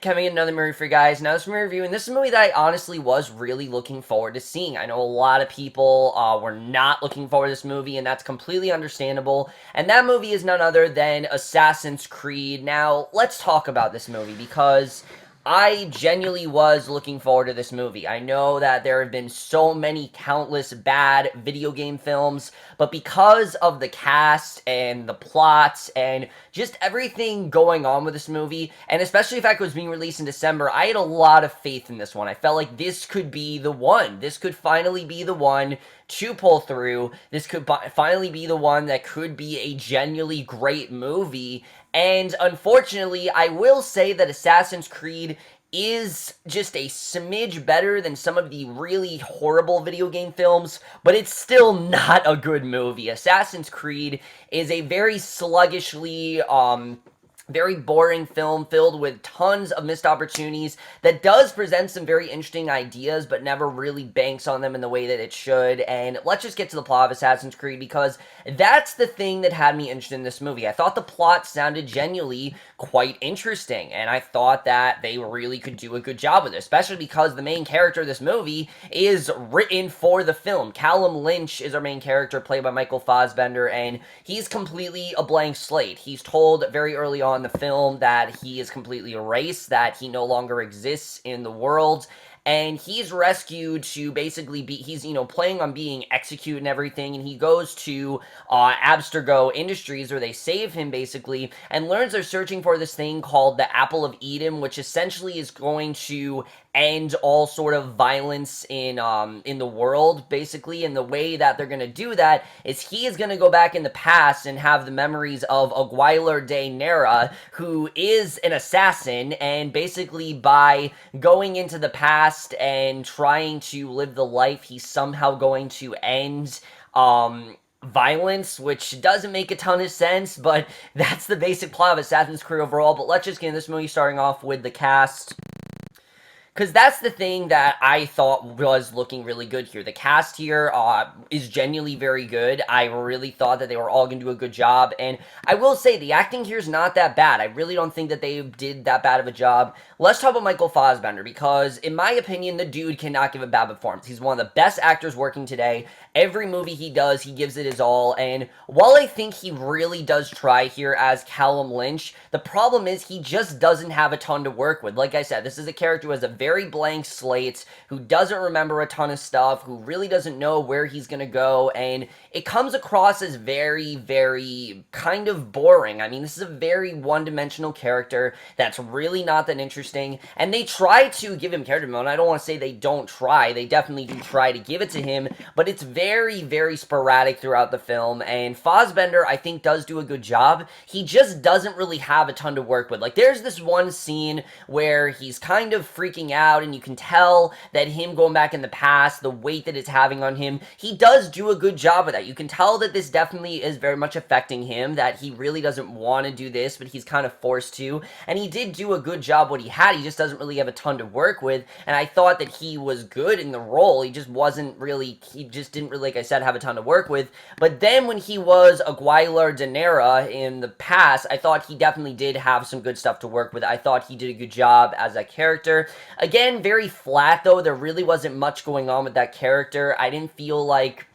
Coming in another movie for you guys. Now, this movie review, and this is a movie that I honestly was really looking forward to seeing. I know a lot of people were not looking forward to this movie, and that's completely understandable. And that movie is none other than Assassin's Creed. Now, let's talk about this movie because I genuinely was looking forward to this movie. I know that there have been so many countless bad video game films, but because of the cast and the plots and just everything going on with this movie, and especially the fact it was being released in December, I had a lot of faith in this one. I felt like this could be the one. This could finally be the one to pull through. This could finally be the one that could be a genuinely great movie. And unfortunately, I will say that Assassin's Creed is just a smidge better than some of the really horrible video game films, but it's still not a good movie. Assassin's Creed is a very sluggishly, very boring film filled with tons of missed opportunities that does present some very interesting ideas but never really banks on them in the way that it should. And let's just get to the plot of Assassin's Creed, because that's the thing that had me interested in this movie. I thought the plot sounded genuinely quite interesting, and I thought that they really could do a good job with it, especially because the main character of this movie is written for the film. Callum Lynch is our main character, played by Michael Fassbender, and he's completely a blank slate. He's told very early on in the film that he is completely erased, that he no longer exists in the world, and he's rescued to basically be, he's, planning on being executed and everything, and he goes to Abstergo Industries, where they save him, basically, and learns they're searching for this thing called the Apple of Eden, which essentially is going to end all sort of violence in the world, basically. And the way that they're going to do that is he is going to go back in the past and have the memories of Aguilar de Nera, who is an assassin, and basically by going into the past and trying to live the life, he's somehow going to end violence, which doesn't make a ton of sense, but that's the basic plot of Assassin's Creed overall. But let's just get into this movie, starting off with the cast, because that's the thing that I thought was looking really good here. The cast here is genuinely very good. I really thought that they were all going to do a good job, and I will say the acting here is not that bad. I really don't think that they did that bad of a job. Let's talk about Michael Fassbender, because in my opinion, the dude cannot give a bad performance. He's one of the best actors working today. Every movie he does, he gives it his all, and while I think he really does try here as Callum Lynch, the problem is he just doesn't have a ton to work with. Like I said, this is a character who has a very blank slate, who doesn't remember a ton of stuff, who really doesn't know where he's gonna go, and it comes across as very, very kind of boring. I mean, this is a very one-dimensional character that's really not that interesting, and they try to give him character development. I don't want to say they don't try. They definitely do try to give it to him, but it's very, very sporadic throughout the film, and Fassbender, I think, does do a good job. He just doesn't really have a ton to work with. Like, there's this one scene where he's kind of freaking out, and you can tell that him going back in the past, the weight that it's having on him, he does do a good job of that. You can tell that this definitely is very much affecting him, that he really doesn't want to do this, but he's kind of forced to, and he did do a good job what he had. He just doesn't really have a ton to work with, and I thought that he was good in the role. He just didn't really, like I said, have a ton to work with. But then when he was Aguilar de Nera in the past, I thought he definitely did have some good stuff to work with. I thought he did a good job as a character. Again, very flat, though. There really wasn't much going on with that character. I didn't feel like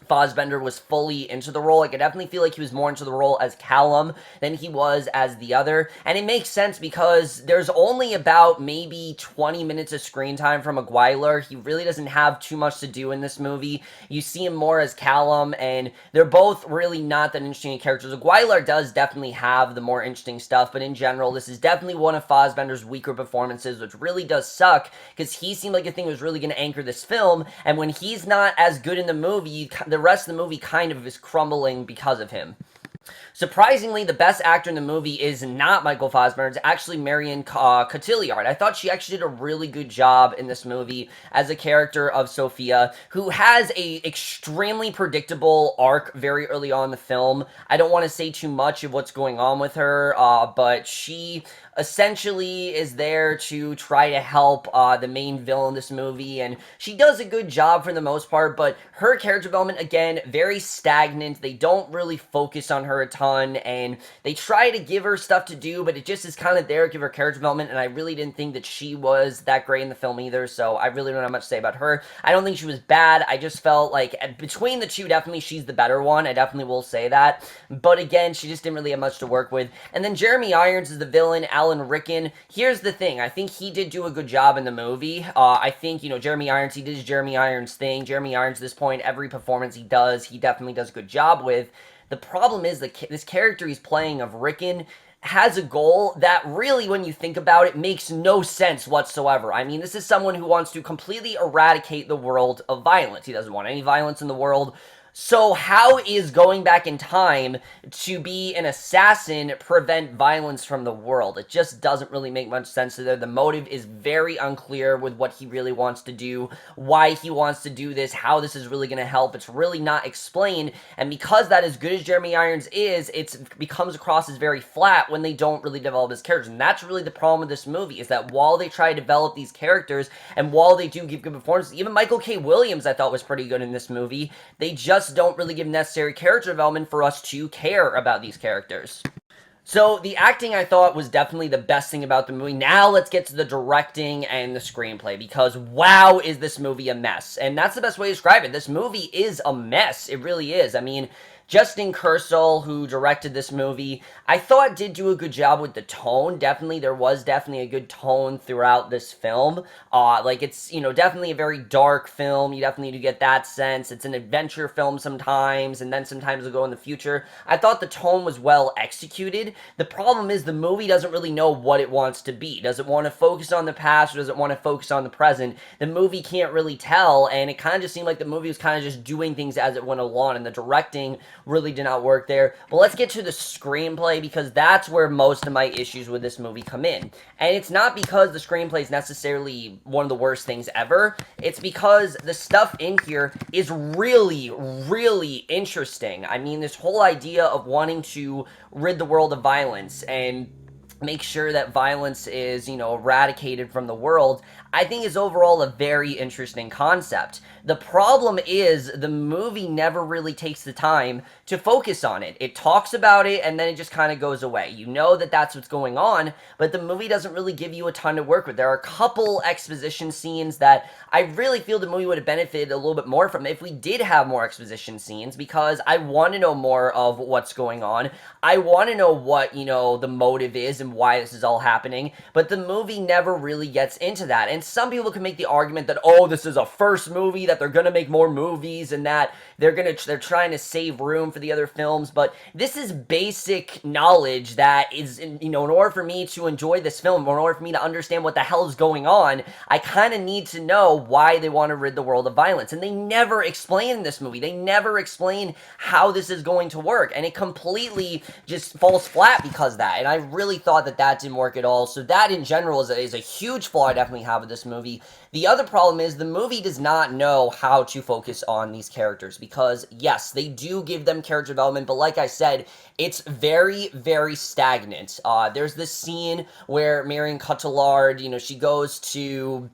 Fassbender was fully into the role. I could definitely feel like he was more into the role as Callum than he was as the other. And it makes sense because there's only about maybe 20 minutes of screen time from Aguilar. He really doesn't have too much to do in this movie. You see him more as Callum, and they're both really not that interesting characters. Aguilar does definitely have the more interesting stuff, but in general, this is definitely one of Fassbender's weaker performances, which really does suck, because he seemed like a thing was really going to anchor this film, and when he's not as good in the movie, the rest of the movie kind of is crumbling because of him. Surprisingly, the best actor in the movie is not Michael Fassbender. It's actually Marion Cotillard. I thought she actually did a really good job in this movie as a character of Sophia, who has a extremely predictable arc very early on in the film. I don't want to say too much of what's going on with her, but she essentially is there to try to help the main villain in this movie, and she does a good job for the most part, but her character development, again, very stagnant. They don't really focus on her her a ton, and they try to give her stuff to do, but it just is kind of there, give her character development, and I really didn't think that she was that great in the film either, so I really don't have much to say about her. I don't think she was bad. I just felt like between the two, definitely she's the better one. I definitely will say that. But again, she just didn't really have much to work with. And then Jeremy Irons is the villain, Alan Rickman. Here's the thing. I think he did do a good job in the movie. I think, Jeremy Irons, he did his Jeremy Irons thing. Jeremy Irons, at this point, every performance he does, he definitely does a good job with. The problem is that this character he's playing of Rickman has a goal that really, when you think about it, makes no sense whatsoever. I mean, this is someone who wants to completely eradicate the world of violence. He doesn't want any violence in the world. So how is going back in time to be an assassin prevent violence from the world? It just doesn't really make much sense there. The motive is very unclear with what he really wants to do, why he wants to do this, how this is really going to help. It's really not explained, and because that, as good as Jeremy Irons is, it becomes across as very flat when they don't really develop his characters, and that's really the problem with this movie, is that while they try to develop these characters, and while they do give good performances, even Michael K. Williams I thought was pretty good in this movie, they just don't really give necessary character development for us to care about these characters. So the acting, I thought, was definitely the best thing about the movie. Now let's get to the directing and the screenplay, because wow, is this movie a mess. And that's the best way to describe it. This movie is a mess. It really is. I mean, Justin Kurzel, who directed this movie, I thought did do a good job with the tone. Definitely, there was definitely a good tone throughout this film. It's, definitely a very dark film. You definitely do get that sense. It's an adventure film sometimes, and then sometimes it'll go in the future. I thought the tone was well executed. The problem is the movie doesn't really know what it wants to be. Does it want to focus on the past, or does it want to focus on the present? The movie can't really tell, and it kind of just seemed like the movie was kind of just doing things as it went along, and the directing really did not work there. But let's get to the screenplay, because that's where most of my issues with this movie come in. And it's not because the screenplay is necessarily one of the worst things ever. It's because the stuff in here is really, really interesting. I mean, this whole idea of wanting to rid the world of violence and make sure that violence is, eradicated from the world, I think is overall a very interesting concept. The problem is the movie never really takes the time to focus on it. It talks about it, and then it just kind of goes away. You know that that's what's going on, but the movie doesn't really give you a ton to work with. There are a couple exposition scenes that I really feel the movie would have benefited a little bit more from if we did have more exposition scenes, because I want to know more of what's going on. I want to know what, the motive is and why this is all happening, but the movie never really gets into that. And some people can make the argument that, oh, this is a first movie, that they're gonna make more movies, and that they're trying to save room for the other films, but this is basic knowledge that is, in order for me to enjoy this film, in order for me to understand what the hell is going on, I kind of need to know why they want to rid the world of violence, and they never explain in this movie. They never explain how this is going to work, and it completely just falls flat because of that, and I really thought that didn't work at all. So that in general is a huge flaw I definitely have with this movie. The other problem is the movie does not know how to focus on these characters, because yes, they do give them character development, but like I said, it's very, very stagnant. There's this scene where Marion Cotillard, she goes to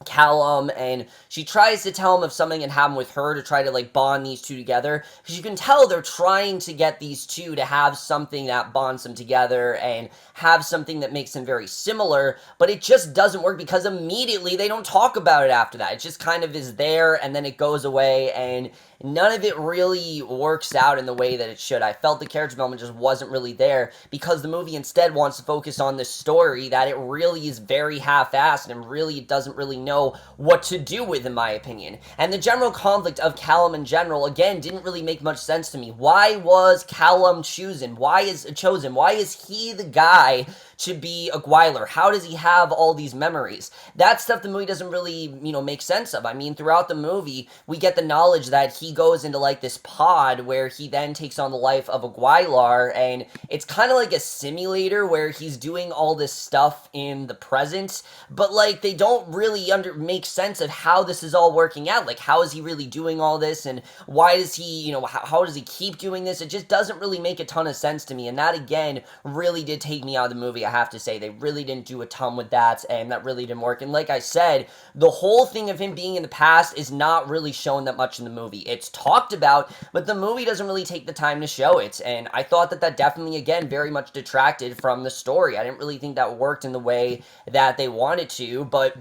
Callum, and she tries to tell him if something had happened with her to try to bond these two together, because you can tell they're trying to get these two to have something that bonds them together and have something that makes them very similar, but it just doesn't work, because immediately they don't talk about it after that. It just kind of is there, and then it goes away, and none of it really works out in the way that it should. I felt the character development just wasn't really there, because the movie instead wants to focus on this story that it really is very half-assed and really doesn't really know what to do with, in my opinion. And the general conflict of Callum in general, again, didn't really make much sense to me. Why was Callum chosen? Why is he the guy to be a Gwyler? How does he have all these memories? That stuff the movie doesn't really, make sense of. I mean, throughout the movie, we get the knowledge that he goes into, this pod where he then takes on the life of a Gwylar, and it's kind of like a simulator where he's doing all this stuff in the present, but, they don't really make sense of how this is all working out. How is he really doing all this, and why does he, how does he keep doing this? It just doesn't really make a ton of sense to me, and that, again, really did take me out of the movie. I have to say. They really didn't do a ton with that, and that really didn't work. And like I said, the whole thing of him being in the past is not really shown that much in the movie. It's talked about, but the movie doesn't really take the time to show it, and I thought that that definitely, again, very much detracted from the story. I didn't really think that worked in the way that they wanted to, but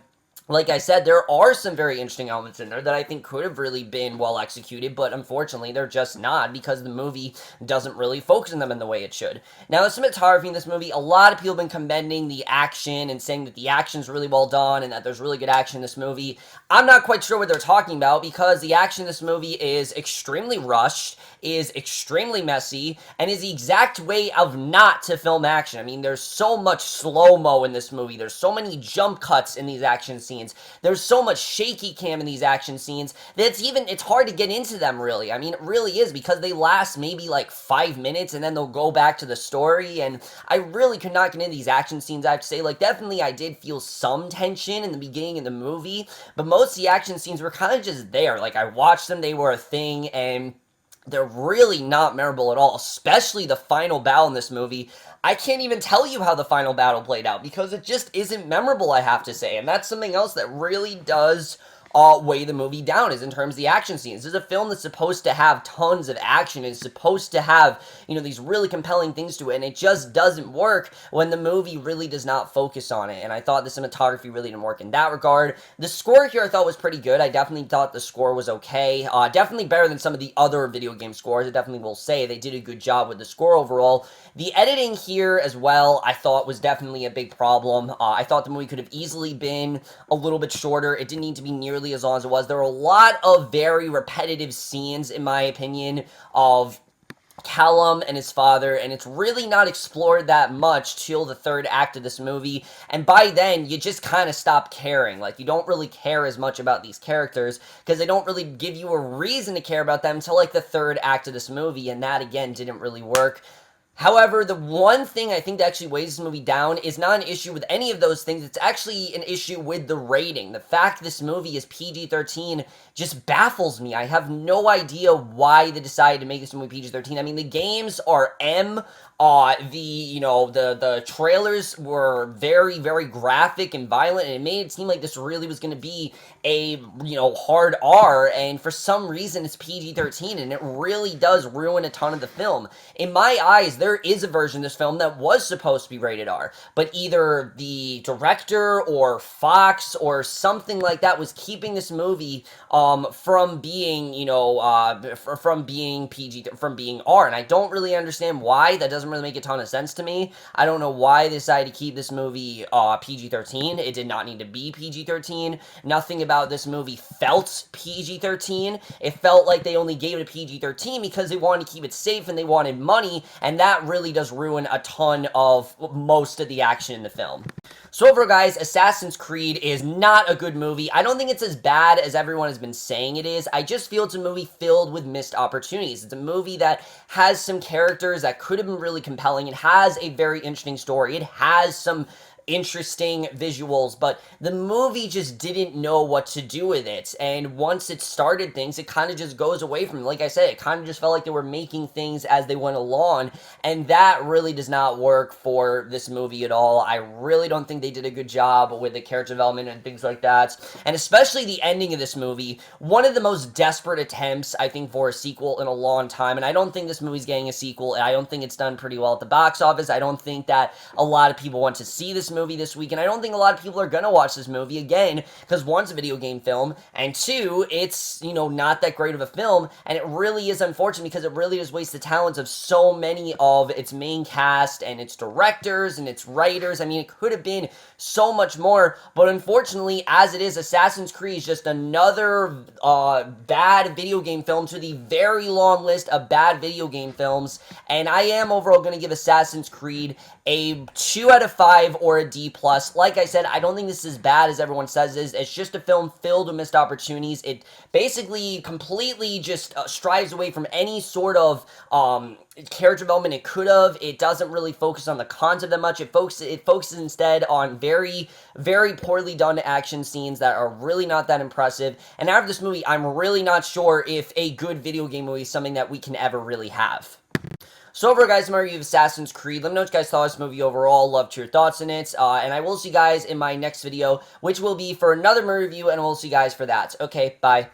like I said, there are some very interesting elements in there that I think could have really been well executed, but unfortunately they're just not, because the movie doesn't really focus on them in the way it should. Now, the cinematography in this movie, a lot of people have been commending the action and saying that the action's really well done and that there's really good action in this movie. I'm not quite sure what they're talking about, because the action in this movie is extremely rushed, is extremely messy, and is the exact way of not to film action. I mean, there's so much slow-mo in this movie. There's so many jump cuts in these action scenes. There's so much shaky cam in these action scenes that it's hard to get into them, really. I mean, it really is, because they last maybe like 5 minutes and then they'll go back to the story, and I really could not get into these action scenes, I have to say. Like, definitely I did feel some tension in the beginning of the movie, but most of the action scenes were kind of just there. Like, I watched them, they were a thing, and they're really not memorable at all, especially the final battle in this movie. I can't even tell you how the final battle played out, because it just isn't memorable, I have to say, and that's something else that really does weigh the movie down, is in terms of the action scenes. This is a film that's supposed to have tons of action, it's supposed to have, you know, these really compelling things to it, and it just doesn't work when the movie really does not focus on it, and I thought the cinematography really didn't work in that regard. The score here I thought was pretty good. I definitely thought the score was okay. Definitely better than some of the other video game scores. I definitely will say they did a good job with the score overall. The editing here as well, I thought, was definitely a big problem. I thought the movie could have easily been a little bit shorter. It didn't need to be nearly as long as it was. There were a lot of very repetitive scenes, in my opinion, of Callum and his father, and it's really not explored that much till the third act of this movie, and by then you just kind of stop caring. Like, you don't really care as much about these characters because they don't really give you a reason to care about them until like the third act of this movie, and that again didn't really work. However, the one thing I think that actually weighs this movie down is not an issue with any of those things. It's actually an issue with the rating. The fact this movie is PG-13 just baffles me. I have no idea why they decided to make this movie PG-13. I mean, the games are M. The trailers were very, very graphic and violent, and it made it seem like this really was going to be a, hard R, and for some reason it's PG-13, and it really does ruin a ton of the film. In my eyes, there is a version of this film that was supposed to be rated R, but either the director or Fox or something like that was keeping this movie from being, from being R, and I don't really understand why. That doesn't really make a ton of sense to me. I don't know why they decided to keep this movie PG-13. It did not need to be PG-13. Nothing about this movie felt PG-13. It felt like they only gave it a PG-13 because they wanted to keep it safe and they wanted money, and that really does ruin a ton of most of the action in the film. So overall, guys, Assassin's Creed is not a good movie. I don't think it's as bad as everyone has been saying it is. I just feel it's a movie filled with missed opportunities. It's a movie that has some characters that could have been really compelling. It has a very interesting story. It has some interesting visuals, but the movie just didn't know what to do with it, and once it started things, it kind of just goes away from it. Like I said, it kind of just felt like they were making things as they went along, and that really does not work for this movie at all. I really don't think they did a good job with the character development and things like that, and especially the ending of this movie. One of the most desperate attempts, I think, for a sequel in a long time, and I don't think this movie's getting a sequel, and I don't think it's done pretty well at the box office. I don't think that a lot of people want to see this movie this week, and I don't think a lot of people are gonna watch this movie again, because one, it's a video game film, and two, it's, not that great of a film, and it really is unfortunate because it really does waste the talents of so many of its main cast, and its directors, and its writers. I mean, it could have been so much more, but unfortunately, as it is, Assassin's Creed is just another bad video game film to the very long list of bad video game films, and I am overall gonna give Assassin's Creed a 2 out of 5 or a D+. Like I said, I don't think this is as bad as everyone says it is. It's just a film filled with missed opportunities. It basically completely just strives away from any sort of character development it could have. It doesn't really focus on the concept that much. It focuses instead on very, very poorly done action scenes that are really not that impressive. And after this movie, I'm really not sure if a good video game movie is something that we can ever really have. So overall, guys, my review of Assassin's Creed. Let me know what you guys thought of this movie overall. Love to hear your thoughts in it. And I will see you guys in my next video, which will be for another movie review, and we'll see you guys for that. Okay, bye.